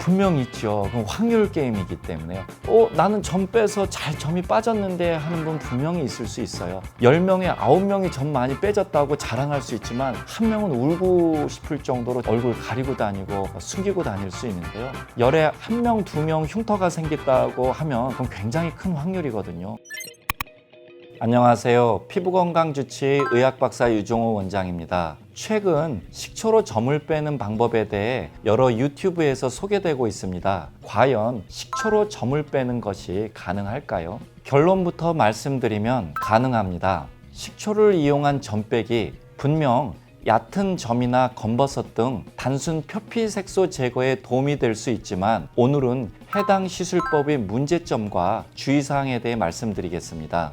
분명 있죠. 그럼 확률 게임이기 때문에요. 나는 점 빼서 점이 빠졌는데 하는 분 분명히 있을 수 있어요. 10명에 9명이 점 많이 빼졌다고 자랑할 수 있지만 한 명은 울고 싶을 정도로 얼굴 가리고 다니고 숨기고 다닐 수 있는데요. 열에 1명, 2명 흉터가 생겼다고 하면 그건 굉장히 큰 확률이거든요. 안녕하세요. 피부건강주치의 의학박사 유종호 원장입니다. 최근 식초로 점을 빼는 방법에 대해 여러 유튜브에서 소개되고 있습니다. 과연 식초로 점을 빼는 것이 가능할까요? 결론부터 말씀드리면 가능합니다. 식초를 이용한 점 빼기, 분명 얕은 점이나 검버섯 등 단순 표피 색소 제거에 도움이 될 수 있지만 오늘은 해당 시술법의 문제점과 주의사항에 대해 말씀드리겠습니다.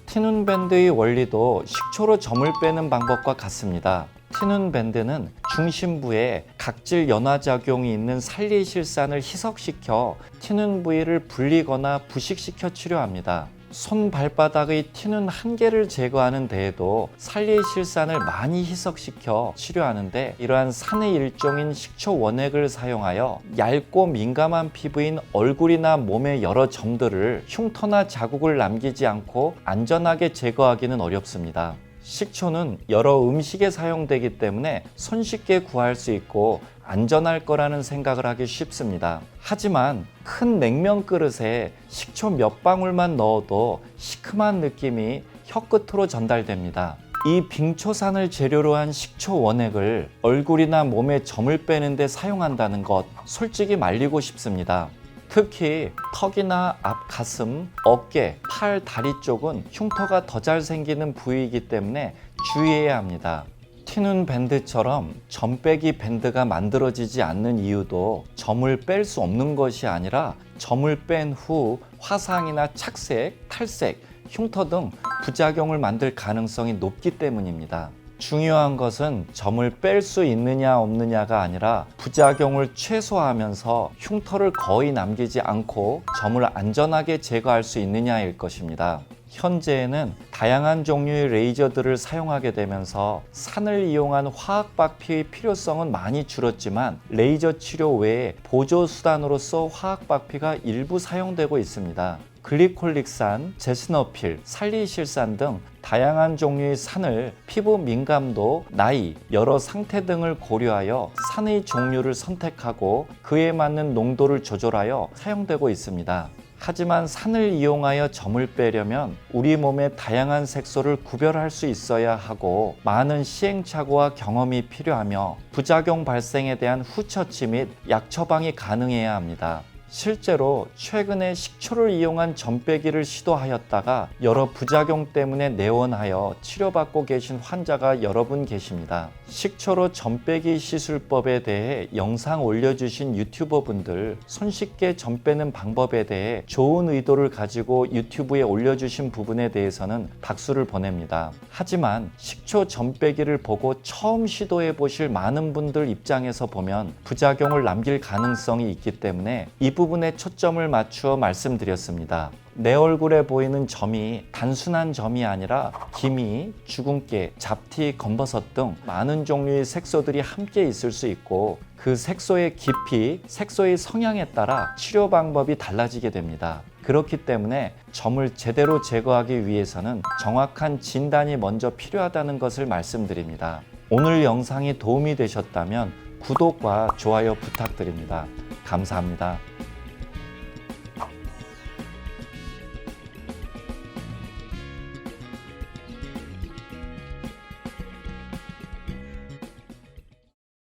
티눈밴드의 원리도 식초로 점을 빼는 방법과 같습니다. 티눈밴드는 중심부에 각질 연화작용이 있는 살리실산을 희석시켜 티눈 부위를 불리거나 부식시켜 치료합니다. 손 발바닥의 티눈 한 개를 제거하는 데에도 살리실산을 많이 희석시켜 치료하는데 이러한 산의 일종인 식초 원액을 사용하여 얇고 민감한 피부인 얼굴이나 몸의 여러 점들을 흉터나 자국을 남기지 않고 안전하게 제거하기는 어렵습니다. 식초는 여러 음식에 사용되기 때문에 손쉽게 구할 수 있고 안전할 거라는 생각을 하기 쉽습니다. 하지만 큰 냉면 그릇에 식초 몇 방울만 넣어도 시큼한 느낌이 혀끝으로 전달됩니다. 이 빙초산을 재료로 한 식초 원액을 얼굴이나 몸에 점을 빼는 데 사용한다는 것, 솔직히 말리고 싶습니다. 특히 턱이나 앞 가슴, 어깨, 팔, 다리 쪽은 흉터가 더 잘 생기는 부위이기 때문에 주의해야 합니다. 티눈 밴드처럼 점 빼기 밴드가 만들어지지 않는 이유도 점을 뺄 수 없는 것이 아니라 점을 뺀 후 화상이나 착색, 탈색, 흉터 등 부작용을 만들 가능성이 높기 때문입니다. 중요한 것은 점을 뺄 수 있느냐 없느냐가 아니라 부작용을 최소화하면서 흉터를 거의 남기지 않고 점을 안전하게 제거할 수 있느냐일 것입니다. 현재에는 다양한 종류의 레이저들을 사용하게 되면서 산을 이용한 화학 박피의 필요성은 많이 줄었지만 레이저 치료 외에 보조 수단으로서 화학 박피가 일부 사용되고 있습니다. 글리콜릭산, 제스너필, 살리실산 등 다양한 종류의 산을 피부 민감도, 나이, 여러 상태 등을 고려하여 산의 종류를 선택하고 그에 맞는 농도를 조절하여 사용되고 있습니다. 하지만 산을 이용하여 점을 빼려면 우리 몸의 다양한 색소를 구별할 수 있어야 하고 많은 시행착오와 경험이 필요하며 부작용 발생에 대한 후처치 및 약 처방이 가능해야 합니다. 실제로 최근에 식초를 이용한 점 빼기를 시도하였다가 여러 부작용 때문에 내원하여 치료받고 계신 환자가 여러 분 계십니다. 식초로 점 빼기 시술법에 대해 영상 올려주신 유튜버 분들 손쉽게 점 빼는 방법에 대해 좋은 의도를 가지고 유튜브에 올려주신 부분에 대해서는 박수를 보냅니다. 하지만 식초 점 빼기를 보고 처음 시도해 보실 많은 분들 입장에서 보면 부작용을 남길 가능성이 있기 때문에 이 부분에 초점을 맞추어 말씀드렸습니다. 내 얼굴에 보이는 점이 단순한 점이 아니라 기미, 주근깨, 잡티, 검버섯 등 많은 종류의 색소들이 함께 있을 수 있고 그 색소의 깊이, 색소의 성향에 따라 치료 방법이 달라지게 됩니다. 그렇기 때문에 점을 제대로 제거하기 위해서는 정확한 진단이 먼저 필요하다는 것을 말씀드립니다. 오늘 영상이 도움이 되셨다면 구독과 좋아요 부탁드립니다. 감사합니다.